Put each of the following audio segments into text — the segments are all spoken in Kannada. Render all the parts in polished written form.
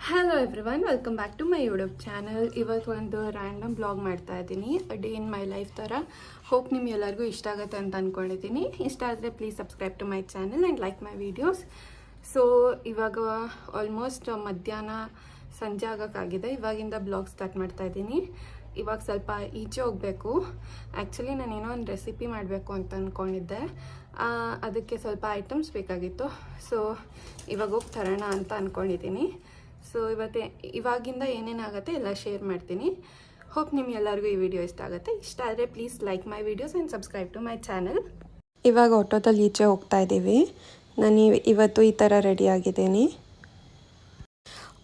Hello everyone, welcome back to my YouTube channel. ಇವತ್ತು ಒಂದು ರ್ಯಾಂಡಮ್ ಬ್ಲಾಗ್ ಮಾಡ್ತಾ ಇದ್ದೀನಿ, ಡೇ ಇನ್ ಮೈ ಲೈಫ್ ಥರ. ಹೋಪ್ ನಿಮ್ಗೆಲ್ಲರಿಗೂ ಇಷ್ಟ ಆಗುತ್ತೆ ಅಂತ ಅಂದ್ಕೊಂಡಿದ್ದೀನಿ. ಇಷ್ಟ ಆದರೆ please subscribe to my channel and like my videos. So ಇವಾಗ ಆಲ್ಮೋಸ್ಟ್ ಮಧ್ಯಾಹ್ನ ಸಂಜೆ ಆಗೋಕ್ಕಾಗಿದೆ. ಇವಾಗಿಂದ ಬ್ಲಾಗ್ ಸ್ಟಾರ್ಟ್ ಮಾಡ್ತಾ ಇದ್ದೀನಿ. ಇವಾಗ ಸ್ವಲ್ಪ ಈಚೆ ಹೋಗಬೇಕು. ಆ್ಯಕ್ಚುಲಿ ನಾನು ಏನೋ ಒಂದು ರೆಸಿಪಿ ಮಾಡಬೇಕು ಅಂತ ಅಂದ್ಕೊಂಡಿದ್ದೆ. ಅದಕ್ಕೆ ಸ್ವಲ್ಪ ಐಟಮ್ಸ್ ಬೇಕಾಗಿತ್ತು. ಸೊ ಇವಾಗ ಹೋಗಿ ತರೋಣ ಅಂತ ಅಂದ್ಕೊಂಡಿದ್ದೀನಿ. ಸೊ ಇವಾಗಿಂದ ಏನೇನಾಗುತ್ತೆ ಎಲ್ಲ ಶೇರ್ ಮಾಡ್ತೀನಿ. ಹೋಪ್ ನಿಮ್ಗೆಲ್ಲರಿಗೂ ಈ ವಿಡಿಯೋ ಇಷ್ಟ ಆಗುತ್ತೆ. ಇಷ್ಟ ಆದರೆ please like my videos and subscribe to my channel. ಇವಾಗ ಆಟೋದಲ್ಲಿ ಈಚೆ ಹೋಗ್ತಾ ಇದ್ದೀವಿ. ನಾನು ಇವತ್ತು ಈ ಥರ ರೆಡಿ ಆಗಿದ್ದೀನಿ.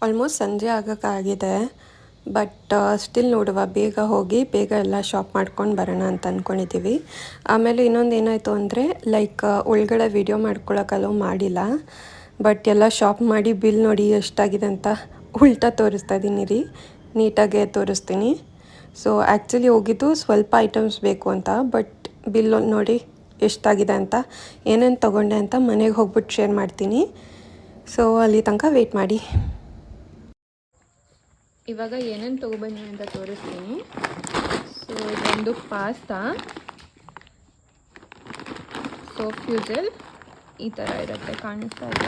ಆಲ್ಮೋಸ್ಟ್ ಸಂಜೆ ಆಗೋಕ್ಕಾಗಿದೆ, ಬಟ್ ಸ್ಟಿಲ್ ನೋಡುವ ಬೇಗ ಹೋಗಿ ಬೇಗ ಎಲ್ಲ ಶಾಪ್ ಮಾಡ್ಕೊಂಡು ಬರೋಣ ಅಂತ ಅಂದ್ಕೊಂಡಿದ್ದೀವಿ. ಆಮೇಲೆ ಇನ್ನೊಂದು ಏನಾಯಿತು ಅಂದರೆ ಒಳಗಡೆ ವಿಡಿಯೋ ಮಾಡ್ಕೊಳ್ಳೋಕ್ಕಲ್ಲೂ ಮಾಡಿಲ್ಲ. ಬಟ್ ಎಲ್ಲ ಶಾಪ್ ಮಾಡಿ ಬಿಲ್ ನೋಡಿ ಎಷ್ಟಾಗಿದೆ ಅಂತ ಉಲ್ಟಾ ತೋರಿಸ್ತಾ ಇದ್ದೀನಿ ರೀ, ನೀಟಾಗೆ ತೋರಿಸ್ತೀನಿ. ಸೊ ಆ್ಯಕ್ಚುಲಿ ಹೋಗಿದ್ದು ಸ್ವಲ್ಪ ಐಟಮ್ಸ್ ಬೇಕು ಅಂತ, ಬಟ್ ಬಿಲ್ ನೋಡಿ ಎಷ್ಟಾಗಿದೆ ಅಂತ, ಏನೇನು ತೊಗೊಂಡೆ ಅಂತ ಮನೆಗೆ ಹೋಗ್ಬಿಟ್ಟು ಶೇರ್ ಮಾಡ್ತೀನಿ. ಸೊ ಅಲ್ಲಿ ತನಕ ವೆಯ್ಟ್ ಮಾಡಿ. ಇವಾಗ ಏನೇನು ತೊಗೊಬನ್ನಿ ಅಂತ ತೋರಿಸ್ತೀನಿ. ಸೊ ಇದೊಂದು ಪಾಸ್ತಾ, ಸೋಪ್ ಯೂಸಲ್ ಈ ಥರ ಇರುತ್ತೆ, ಕಾಣಿಸ್ತಾ ಇಲ್ಲ?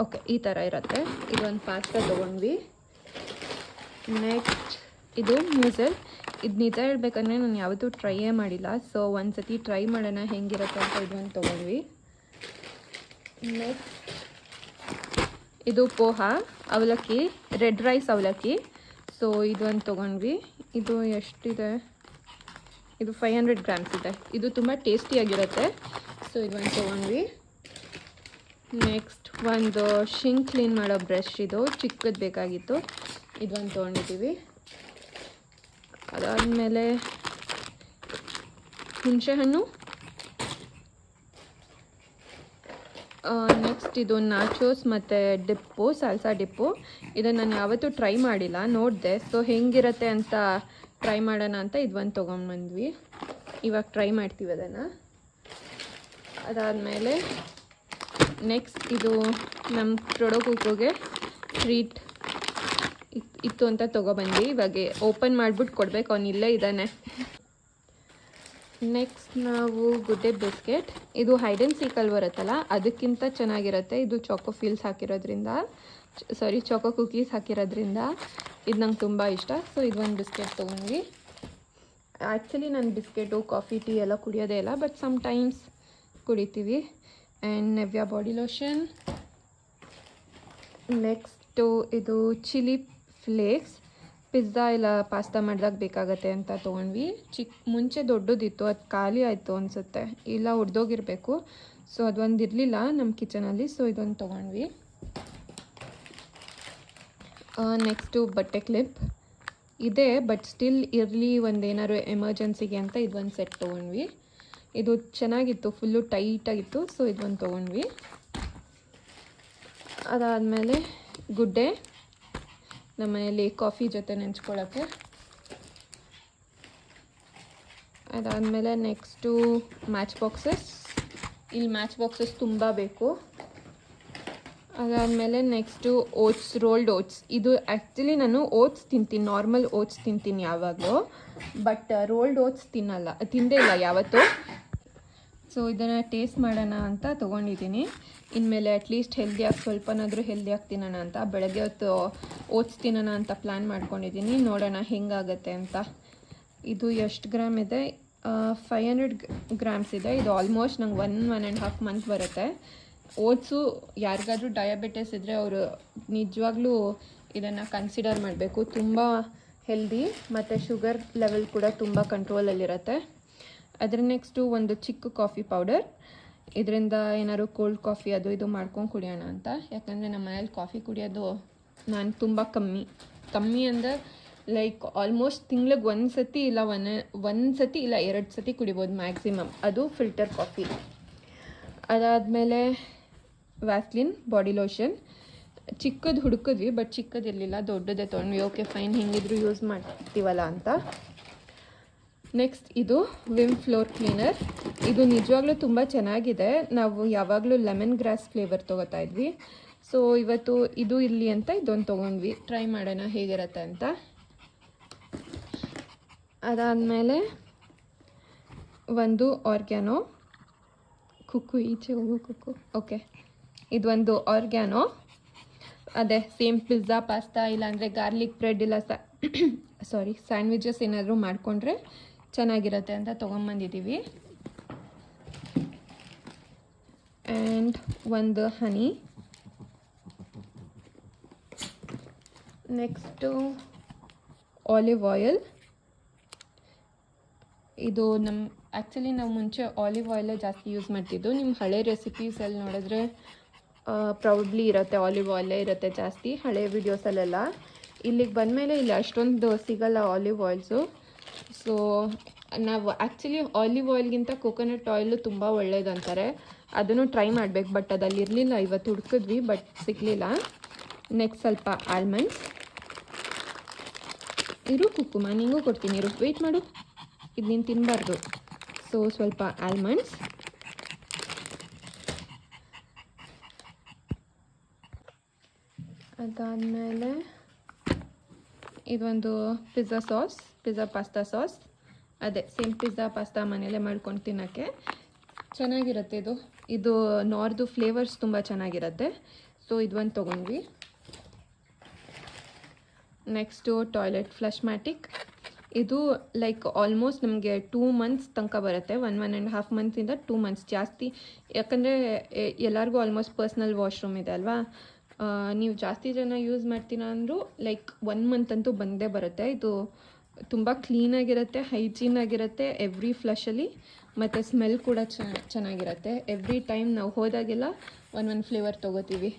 ಓಕೆ, ಈ ಥರ ಇರುತ್ತೆ. ಇದೊಂದು ಪಾಸ್ತಾ ತೊಗೊಂಡ್ವಿ. ನೆಕ್ಸ್ಟ್ ಇದು ಮ್ಯೂಸಲ್. ಇದು ನಿಜ ಹೇಳ್ಬೇಕಂದ್ರೆ ನಾನು ಯಾವತ್ತೂ ಟ್ರೈಯೇ ಮಾಡಿಲ್ಲ. ಸೊ ಒಂದು ಸತಿ ಟ್ರೈ ಮಾಡೋಣ ಹೆಂಗಿರುತ್ತೆ ಅಂತ ಇದೊಂದು ತೊಗೊಂಡ್ವಿ. ನೆಕ್ಸ್ಟ್ ಇದು ಪೋಹಾ ಅವಲಕ್ಕಿ, ರೆಡ್ ರೈಸ್ ಅವಲಕ್ಕಿ. ಸೊ ಇದೊಂದು ತೊಗೊಂಡ್ವಿ. ಇದು ಎಷ್ಟಿದೆ? ಇದು 500 ಗ್ರಾಮ್ಸ್ ಇದೆ. ಇದು ತುಂಬ ಟೇಸ್ಟಿಯಾಗಿರುತ್ತೆ. ಸೊ ಇದೊಂದು ತೊಗೊಂಡ್ವಿ. ನೆಕ್ಸ್ಟ್ ಒಂದು ಶಿಂಕ್ ಕ್ಲೀನ್ ಮಾಡೋ ಬ್ರಷ್, ಇದು ಚಿಕ್ಕದು ಬೇಕಾಗಿತ್ತು, ಇದೊಂದು ತೊಗೊಂಡಿದ್ದೀವಿ. ಅದಾದಮೇಲೆ ಹುಣಸೆಹಣ್ಣು. ನೆಕ್ಸ್ಟ್ ಇದು ನಾಚೋಸ್ ಮತ್ತು ಡಿಪ್ಪು, ಸಾಲ್ಸಾ ಡಿಪ್ಪು. ಇದನ್ನು ನಾನು ಯಾವತ್ತೂ ಟ್ರೈ ಮಾಡಿಲ್ಲ, ನೋಡಿದೆ. ಸೊ ಹೆಂಗಿರುತ್ತೆ ಅಂತ ಟ್ರೈ ಮಾಡೋಣ ಅಂತ ಇದೊಂದು ತೊಗೊಂಡ್ಬಂದ್ವಿ. ಇವಾಗ ಟ್ರೈ ಮಾಡ್ತೀವಿ ಅದನ್ನು. ಅದಾದಮೇಲೆ ನೆಕ್ಸ್ಟ್ ಇದು ನಮ್ಮ ಪ್ರೊಡೋಕುಗೆ ಟ್ರೀಟ್ ಇತ್ತು ಅಂತ ತೊಗೊಬಂದ್ವಿ. ಇವಾಗ ಓಪನ್ ಮಾಡಿಬಿಟ್ಟು ಕೊಡಬೇಕು, ಅವನು ಇಲ್ಲೇ ಇದ್ದಾನೆ. ನೆಕ್ಸ್ಟ್ ನಾವು ಗುಡ್ಡೆ ಬಿಸ್ಕೆಟ್. ಇದು ಹೈಡ್ ಆ್ಯಂಡ್ ಸೀಕಲ್ಲಿ ಬರುತ್ತಲ್ಲ, ಅದಕ್ಕಿಂತ ಚೆನ್ನಾಗಿರುತ್ತೆ. ಇದು ಚಾಕೋ ಫೀಲ್ಸ್ ಹಾಕಿರೋದ್ರಿಂದ, ಚಾಕೋ ಕುಕೀಸ್ ಹಾಕಿರೋದ್ರಿಂದ ಇದು ನಂಗೆ ತುಂಬ ಇಷ್ಟ. ಸೊ ಇದೊಂದು ಬಿಸ್ಕೆಟ್ ತೊಗೊಂಡ್ವಿ. ಆ್ಯಕ್ಚುಲಿ ನಾನು ಬಿಸ್ಕೆಟು, ಕಾಫಿ, ಟೀ ಎಲ್ಲ ಕುಡಿಯೋದೇ ಇಲ್ಲ, ಬಟ್ ಸಮ್ಟೈಮ್ಸ್ ಕುಡಿತೀವಿ. And Nivea body lotion. Next ಇದು ಚಿಲ್ಲಿ ಫ್ಲೇಕ್ಸ್, ಪಿಜ್ಜಾ ಇಲ್ಲ ಪಾಸ್ತಾ ಮಾಡಿದಾಗ ಬೇಕಾಗತ್ತೆ ಅಂತ ತೊಗೊಂಡ್ವಿ. ಮುಂಚೆ ದೊಡ್ಡದಿತ್ತು, ಅದು ಖಾಲಿ ಆಯಿತು ಅನಿಸುತ್ತೆ, ಇಲ್ಲ ಹೊಡೆದೋಗಿರಬೇಕು. ಸೊ ಅದೊಂದು ಇರಲಿಲ್ಲ ನಮ್ಮ ಕಿಚನಲ್ಲಿ. ಸೊ ಇದೊಂದು ತೊಗೊಂಡ್ವಿ. ನೆಕ್ಸ್ಟು ಬಟ್ಟೆ ಕ್ಲಿಪ್ ಇದೆ, ಬಟ್ ಸ್ಟಿಲ್ ಇರಲಿ ಒಂದೇನಾದ್ರು ಎಮರ್ಜೆನ್ಸಿಗೆ ಅಂತ ಇದೊಂದು ಸೆಟ್ ತೊಗೊಂಡ್ವಿ. ಇದು ಚೆನ್ನಾಗಿತ್ತು, ಫುಲ್ಲು ಟೈಟಾಗಿತ್ತು. ಸೊ ಇದೊಂದು ತೊಗೊಂಡ್ವಿ. ಅದಾದಮೇಲೆ ಗುಡ್ಡೆ, ನಮ್ಮ ಮನೇಲಿ ಕಾಫಿ ಜೊತೆ ನೆಂಚ್ಕೊಳ್ಳೋಕ್ಕೆ. ಅದಾದಮೇಲೆ ನೆಕ್ಸ್ಟು ಮ್ಯಾಚ್ ಬಾಕ್ಸಸ್. ಇಲ್ಲಿ ಮ್ಯಾಚ್ ಬಾಕ್ಸಸ್ ತುಂಬ ಬೇಕು. ಅದಾದಮೇಲೆ ನೆಕ್ಸ್ಟು ಓಟ್ಸ್, ರೋಲ್ಡ್ ಓಟ್ಸ್. ಇದು ಆ್ಯಕ್ಚುಲಿ ನಾನು ಓಟ್ಸ್ ತಿಂತೀನಿ, ನಾರ್ಮಲ್ ಓಟ್ಸ್ ತಿಂತೀನಿ ಯಾವಾಗಲೂ, ಬಟ್ ರೋಲ್ಡ್ ಓಟ್ಸ್ ತಿಂದೇ ಇಲ್ಲ ಯಾವತ್ತೂ. ಸೊ ಇದನ್ನು ಟೇಸ್ಟ್ ಮಾಡೋಣ ಅಂತ ತೊಗೊಂಡಿದ್ದೀನಿ. ಇನ್ಮೇಲೆ ಅಟ್ಲೀಸ್ಟ್ ಹೆಲ್ದಿಯಾಗಿ ಸ್ವಲ್ಪನಾದರೂ ಹೆಲ್ದಿಯಾಗಿ ತಿನ್ನೋಣ ಅಂತ. ಬೆಳಗ್ಗೆ ಹೊತ್ತು ಓಟ್ಸ್ ತಿನ್ನೋಣ ಅಂತ ಪ್ಲ್ಯಾನ್ ಮಾಡ್ಕೊಂಡಿದ್ದೀನಿ, ನೋಡೋಣ ಹೆಂಗಾಗತ್ತೆ ಅಂತ. ಇದು ಎಷ್ಟು ಗ್ರಾಮ್ ಇದೆ? 500 ಗ್ರಾಮ್ಸ್ ಇದೆ. ಇದು ಆಲ್ಮೋಸ್ಟ್ ನಂಗೆ 1.5 ಮಂತ್ ಬರುತ್ತೆ. ಓಟ್ಸು ಯಾರಿಗಾದ್ರೂ ಡಯಾಬಿಟಿಸ್ ಇದ್ದರೆ ಅವರು ನಿಜವಾಗ್ಲೂ ಇದನ್ನು ಕನ್ಸಿಡರ್ ಮಾಡಬೇಕು. ತುಂಬ ಹೆಲ್ದಿ ಮತ್ತು ಶುಗರ್ ಲೆವೆಲ್ ಕೂಡ ತುಂಬ ಕಂಟ್ರೋಲಲ್ಲಿರುತ್ತೆ. ಅದರ ನೆಕ್ಸ್ಟು ಒಂದು ಚಿಕ್ಕ ಕಾಫಿ ಪೌಡರ್. ಇದರಿಂದ ಏನಾದ್ರು ಕೋಲ್ಡ್ ಕಾಫಿ ಅದು ಇದು ಮಾಡ್ಕೊಂಡು ಕುಡಿಯೋಣ ಅಂತ. ಯಾಕಂದರೆ ನಮ್ಮ ಮನೇಲಿ ಕಾಫಿ ಕುಡಿಯೋದು ನಾನು ತುಂಬ ಕಮ್ಮಿ ಅಂದರೆ ಆಲ್ಮೋಸ್ಟ್ ತಿಂಗ್ಳಿಗೆ ಒಂದು ಸತಿ ಇಲ್ಲ 2 ಸತಿ ಕುಡಿಬೋದು ಮ್ಯಾಕ್ಸಿಮಮ್, ಅದು ಫಿಲ್ಟರ್ ಕಾಫಿ. ಅದಾದಮೇಲೆ ವ್ಯಾಸ್ಲಿನ್ ಬಾಡಿ ಲೋಷನ್. ಚಿಕ್ಕದು ಹುಡುಕಿದ್ವಿ, ಬಟ್ ಚಿಕ್ಕದಿರಲಿಲ್ಲ, ದೊಡ್ಡದೇ ತೊಗೊಂಡ್ವಿ. ಓಕೆ ಫೈನ್, ಹೆಂಗಿದ್ರು ಯೂಸ್ ಮಾಡ್ತೀವಲ್ಲ ಅಂತ. ನೆಕ್ಸ್ಟ್ ಇದು ವಿಮ್ ಫ್ಲೋರ್ ಕ್ಲೀನರ್. ಇದು ನಿಜವಾಗ್ಲೂ ತುಂಬ ಚೆನ್ನಾಗಿದೆ. ನಾವು ಯಾವಾಗಲೂ ಲೆಮನ್ ಗ್ರಾಸ್ ಫ್ಲೇವರ್ ತೊಗೋತಾ ಇದ್ವಿ. ಸೊ ಇವತ್ತು ಇದು ಇರಲಿ ಅಂತ ಇದೊಂದು ತೊಗೊಂಡ್ವಿ, ಟ್ರೈ ಮಾಡೋಣ ಹೇಗಿರುತ್ತೆ ಅಂತ. ಅದಾದಮೇಲೆ ಒಂದು ಆರ್ಗ್ಯಾನೋ ಕುಕ್ಕು, ಈಚೆ ಹೋಗು ಕುಕ್ಕು. ಓಕೆ, ಇದೊಂದು ಆರ್ಗ್ಯಾನೋ, ಅದೇ ಸೇಮ್ ಪಿಜ್ಜಾ ಪಾಸ್ತಾ ಇಲ್ಲಾಂದರೆ ಗಾರ್ಲಿಕ್ ಬ್ರೆಡ್ ಇಲ್ಲ ಸಾರಿ ಸ್ಯಾಂಡ್ವಿಚಸ್ ಏನಾದರೂ ಮಾಡಿಕೊಂಡ್ರೆ ಚೆನ್ನಾಗಿರುತ್ತೆ ಅಂತ ತೊಗೊಂಬಂದಿದ್ದೀವಿ. ಆ್ಯಂಡ್ ಒಂದು ಹನಿ. Next olive oil. ಇದು ಆ್ಯಕ್ಚುಲಿ ನಾವು ಮುಂಚೆ ಆಲಿವ್ ಆಯಿಲೇ ಜಾಸ್ತಿ ಯೂಸ್ ಮಾಡ್ತಿದ್ದು. ನಿಮ್ಮ ಹಳೆ ರೆಸಿಪೀಸಲ್ಲಿ ನೋಡಿದ್ರೆ ಪ್ರಾಬಬ್ಲಿ ಇರುತ್ತೆ, ಆಲಿವ್ ಆಯಿಲೇ ಇರುತ್ತೆ ಜಾಸ್ತಿ ಹಳೆ ವೀಡಿಯೋಸಲ್ಲೆಲ್ಲ. ಇಲ್ಲಿಗೆ ಬಂದಮೇಲೆ ಇಲ್ಲಿ ಅಷ್ಟೊಂದು ಸಿಗಲ್ಲ ಆಲಿವ್ ಆಯಿಲ್ಸು. ಸೊ ನಾವು ಆ್ಯಕ್ಚುಲಿ ಆಲಿವ್ ಆಯಿಲ್ಗಿಂತ ಕೋಕೋನಟ್ ಆಯಿಲು ತುಂಬ ಒಳ್ಳೇದು ಅಂತಾರೆ. ಅದನ್ನು ಟ್ರೈ ಮಾಡಬೇಕು, ಬಟ್ ಅದಲ್ಲಿ ಇರಲಿಲ್ಲ. ಇವತ್ತು ಹುಡುಕಿದ್ವಿ ಬಟ್ ಸಿಗಲಿಲ್ಲ. ನೆಕ್ಸ್ಟ್ ಸ್ವಲ್ಪ ಆಲ್ಮಂಡ್ಸ್. ಇರು ಕುಕ್ಕುಮ, ನಿಂಗೂ ಕೊಡ್ತೀನಿ, ಇರು, ವೆಯ್ಟ್ ಮಾಡು, ಇದು ನೀನು ತಿನ್ನಬಾರ್ದು. ಸೊ ಸ್ವಲ್ಪ ಆಲ್ಮಂಡ್ಸ್. ಅದಾದಮೇಲೆ ಇದೊಂದು ಪಿಜ್ಜಾ ಪಾಸ್ತಾ ಸಾಸ್. ಅದೇ ಸೇಮ್ ಪಿಜ್ಜಾ ಪಾಸ್ತಾ ಮನೆಯಲ್ಲೇ ಮಾಡ್ಕೊಂಡು ತಿನ್ನೋಕ್ಕೆ ಚೆನ್ನಾಗಿರುತ್ತೆ. ಇದು ನಾರ್ದು ಫ್ಲೇವರ್ಸ್ ತುಂಬ ಚೆನ್ನಾಗಿರುತ್ತೆ. ಸೊ ಇದೊಂದು ತೊಗೊಂಡ್ವಿ. Next toilet flushmatic. ಇದು ಲೈಕ್ ಆಲ್ಮೋಸ್ಟ್ ನಮಗೆ 2 months ತನಕ ಬರುತ್ತೆ. 1.5 months 2 months ಜಾಸ್ತಿ, ಯಾಕಂದರೆ ಎಲ್ಲರಿಗೂ ಆಲ್ಮೋಸ್ಟ್ ಪರ್ಸ್ನಲ್ ವಾಶ್ರೂಮ್ ಇದೆ ಅಲ್ವಾ. ನೀವು ಜಾಸ್ತಿ ಜನ ಯೂಸ್ ಮಾಡ್ತೀರ ಅಂದರೂ ಲೈಕ್ 1 month ಅಂತೂ ಬಂದೇ ಬರುತ್ತೆ. ಇದು ತುಂಬ ಕ್ಲೀನಾಗಿರುತ್ತೆ, ಹೈಜೀನಾಗಿರುತ್ತೆ ಎವ್ರಿ ಫ್ಲಶಲ್ಲಿ, ಮತ್ತು ಸ್ಮೆಲ್ ಕೂಡ ಚೆನ್ನಾಗಿರುತ್ತೆ. ಎವ್ರಿ ಟೈಮ್ ನಾವು ಹೋದಾಗೆಲ್ಲ ಒಂದೊಂದು ಫ್ಲೇವರ್ ತೊಗೋತೀವಿ.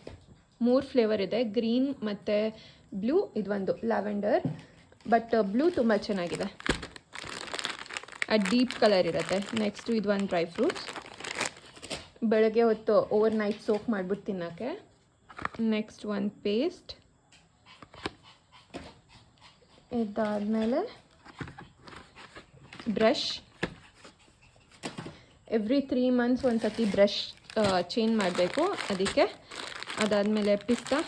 3 ಫ್ಲೇವರ್ ಇದೆ, ಗ್ರೀನ್ ಮತ್ತು ಬ್ಲೂ, ಇದೊಂದು ಲ್ಯಾವೆಂಡರ್. ಬಟ್ ಬ್ಲೂ ತುಂಬ ಚೆನ್ನಾಗಿದೆ, ಡೀಪ್ ಕಲರ್ ಇರುತ್ತೆ. ನೆಕ್ಸ್ಟು ಇದೊಂದು ಡ್ರೈ ಫ್ರೂಟ್ಸ್, ಬೆಳಗ್ಗೆ ಹೊತ್ತು ಓವರ್ ನೈಟ್ ಸೋಕ್ ಮಾಡಿಬಿಟ್ಟು ತಿನ್ನೋಕ್ಕೆ. ನೆಕ್ಸ್ಟ್ ಒಂದು ಪೇಸ್ಟ್. ಇದಾದಮೇಲೆ ಬ್ರಷ್. ಎವ್ರಿ 3 months ಒಂದು ಸತಿ ಬ್ರಷ್ ಚೇಂಜ್ ಮಾಡಬೇಕು ಅದಕ್ಕೆ. ಅದಾದಮೇಲೆ ಪಿಸ್ತಾ.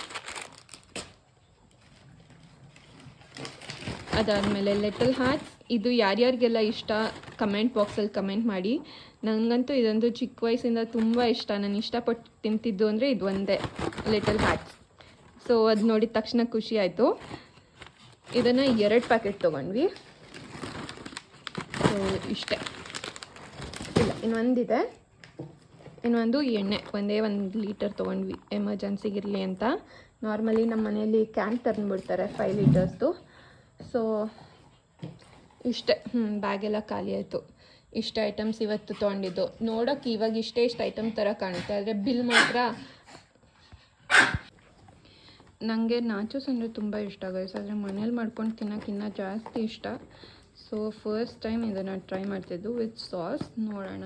ಅದಾದಮೇಲೆ ಲಿಟಲ್ ಹಾರ್ಟ್ಸ್. ಇದು ಯಾರ್ಯಾರಿಗೆಲ್ಲ ಇಷ್ಟ ಕಮೆಂಟ್ ಬಾಕ್ಸಲ್ಲಿ ಕಮೆಂಟ್ ಮಾಡಿ. ನನಗಂತೂ ಇದೊಂದು ಚಿಕ್ಕ ವಯಸ್ಸಿಂದ ತುಂಬ ಇಷ್ಟ. ನಾನು ಇಷ್ಟಪಟ್ಟು ತಿಂತಿದ್ದು ಅಂದರೆ ಇದು ಒಂದೇ, ಲಿಟಲ್ ಹಾರ್ಟ್ಸ್. ಸೊ ಅದು ನೋಡಿದ ತಕ್ಷಣ ಖುಷಿ ಆಯಿತು. ಇದನ್ನು 2 ಪ್ಯಾಕೆಟ್ ತೊಗೊಂಡ್ವಿ. ಸೊ ಇಷ್ಟೇ, ಇಲ್ಲ ಇನ್ನೊಂದಿದೆ. ಇನ್ನೊಂದು ಎಣ್ಣೆ, ಒಂದೇ 1 ಲೀಟರ್ ತೊಗೊಂಡ್ವಿ ಎಮರ್ಜೆನ್ಸಿಗಿರಲಿ ಅಂತ. ನಾರ್ಮಲಿ ನಮ್ಮ ಮನೆಯಲ್ಲಿ ಕ್ಯಾನ್ ತಂದುಬಿಡ್ತಾರೆ 5 ಲೀಟರ್ಸ್ದು. ಸೊ ಇಷ್ಟೇ, ಬ್ಯಾಗೆಲ್ಲ ಖಾಲಿ ಆಯಿತು. ಇಷ್ಟು ಐಟಮ್ಸ್ ಇವತ್ತು ತೊಗೊಂಡಿದ್ದು. ನೋಡೋಕ್ಕೆ ಇವಾಗ ಇಷ್ಟೇ ಐಟಮ್ ಥರ ಕಾಣುತ್ತೆ, ಆದರೆ ಬಿಲ್ ಮಾತ್ರ. ನನಗೆ ನಾಚೋಸ್ ಅಂದರೆ ತುಂಬ ಇಷ್ಟ ಗೈಸ್, ಆದರೆ ಮನೇಲಿ ಮಾಡ್ಕೊಂಡು ತಿನ್ನೋಕ್ಕಿಂತ ಜಾಸ್ತಿ ಇಷ್ಟ. ಸೊ ಫಸ್ಟ್ ಟೈಮ್ ಇದನ್ನು ಟ್ರೈ ಮಾಡ್ತಿದ್ದು ವಿತ್ ಸಾಸ್. ನೋಡೋಣ.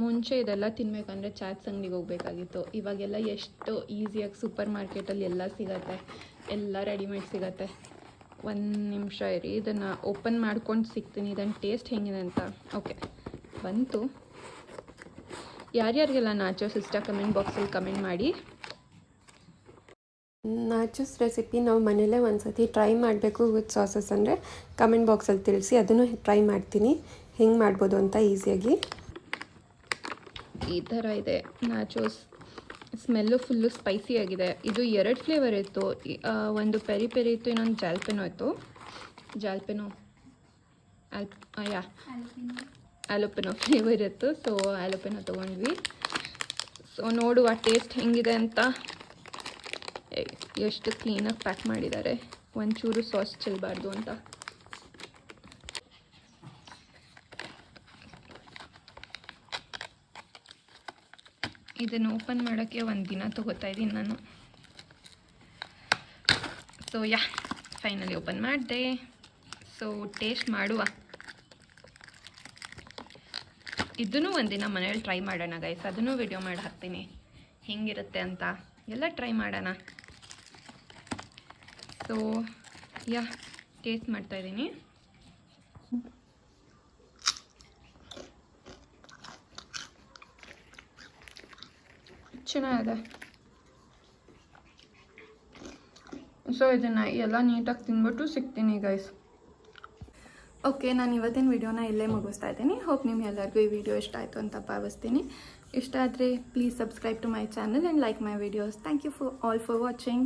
ಮುಂಚೆ ಇದೆಲ್ಲ ತಿನ್ನಬೇಕಂದ್ರೆ ಚಾಟ್ಸ್ ಅಂಗಡಿಗೆ ಹೋಗಬೇಕಾಗಿತ್ತು. ಇವಾಗೆಲ್ಲ ಎಷ್ಟು ಈಸಿಯಾಗಿ ಸೂಪರ್ ಮಾರ್ಕೆಟಲ್ಲಿ ಎಲ್ಲ ಸಿಗತ್ತೆ, ಎಲ್ಲ ರೆಡಿಮೇಡ್ ಸಿಗತ್ತೆ. 1 ನಿಮಿಷ ಇರಿ, ಇದನ್ನು ಓಪನ್ ಮಾಡ್ಕೊಂಡು ಸಿಗ್ತೀನಿ, ಇದನ್ನು ಟೇಸ್ಟ್ ಹೆಂಗಿದೆ ಅಂತ. ಓಕೆ, ಬಂತು. ಯಾರ್ಯಾರಿಗೆಲ್ಲ ನಾಚೋಸ್ ಇಷ್ಟ ಕಮೆಂಟ್ ಬಾಕ್ಸಲ್ಲಿ ಕಮೆಂಟ್ ಮಾಡಿ. ನಾಚೋಸ್ ರೆಸಿಪಿ ನಾವು ಮನೇಲೇ ಒಂದು ಸತಿ ಟ್ರೈ ಮಾಡಬೇಕು ವಿತ್ ಸಾಸಸ್ ಅಂದರೆ ಕಮೆಂಟ್ ಬಾಕ್ಸಲ್ಲಿ ತಿಳಿಸಿ, ಅದನ್ನು ಟ್ರೈ ಮಾಡ್ತೀನಿ ಹೆಂಗೆ ಮಾಡ್ಬೋದು ಅಂತ ಈಸಿಯಾಗಿ. ಈ ಥರ ಇದೆ ನಾಚೋಸ್. ಸ್ಮೆಲ್ಲು ಫುಲ್ಲು ಸ್ಪೈಸಿ ಆಗಿದೆ. ಇದು 2 ಫ್ಲೇವರ್ ಇತ್ತು, ಒಂದು ಪೆರಿ ಪೆರಿ ಇತ್ತು, ಇನ್ನೊಂದು ಜಾಲ್ಪೆನೋ ಇತ್ತು. ಜಾಲ್ಪೆನೋ ಆಲೋಪೆನೋ ಫ್ಲೇವರ್ ಇತ್ತು. ಸೊ ಆಲೋಪೆನೋ ತೊಗೊಂಡ್ವಿ. ಸೊ ನೋಡುವ ಟೇಸ್ಟ್ ಹೆಂಗಿದೆ ಅಂತ. ಎಷ್ಟು ಕ್ಲೀನಾಗಿ ಪ್ಯಾಕ್ ಮಾಡಿದ್ದಾರೆ, ಒಂಚೂರು ಸಾಸ್ ಚೆಲ್ಲಬಾರ್ದು ಅಂತ. ಇದನ್ನು ಓಪನ್ ಮಾಡೋಕ್ಕೆ 1 ದಿನ ತೊಗೋತಾ ಇದ್ದೀನಿ ನಾನು. ಸೊ ಫೈನಲಿ ಓಪನ್ ಮಾಡಿದೆ. ಸೊ ಟೇಸ್ಟ್ ಮಾಡುವ. ಇದನ್ನು ಒಂದಿನ ಮನೇಲಿ ಟ್ರೈ ಮಾಡೋಣ ಗೈಸ್, ಅದನ್ನು ವಿಡಿಯೋ ಮಾಡಿ ಹಾಕ್ತೀನಿ ಹೆಂಗಿರುತ್ತೆ ಅಂತ. ಎಲ್ಲ ಟ್ರೈ ಮಾಡೋಣ. ಸೊ ಟೇಸ್ಟ್ ಮಾಡ್ತಾಯಿದ್ದೀನಿ. ಚೆನ್ನಾಗಿದೆ. ಸೊ ಇದನ್ನು ಎಲ್ಲ ನೀಟಾಗಿ ತಿಂದ್ಬಿಟ್ಟು ಸಿಗ್ತೀನಿ ಗೈಸ್. ಓಕೆ, ನಾನು ಇವತ್ತಿನ ವಿಡಿಯೋನ ಇಲ್ಲೇ ಮುಗಿಸ್ತಾ ಇದ್ದೀನಿ. ಹೋಪ್ ನಿಮ್ಗೆಲ್ಲರಿಗೂ ಈ ವಿಡಿಯೋ ಇಷ್ಟ ಆಯಿತು ಅಂತ ಭಾವಿಸ್ತೀನಿ. ಇಷ್ಟ ಆದರೆ please subscribe to my channel and like my videos. Thank you for all for watching.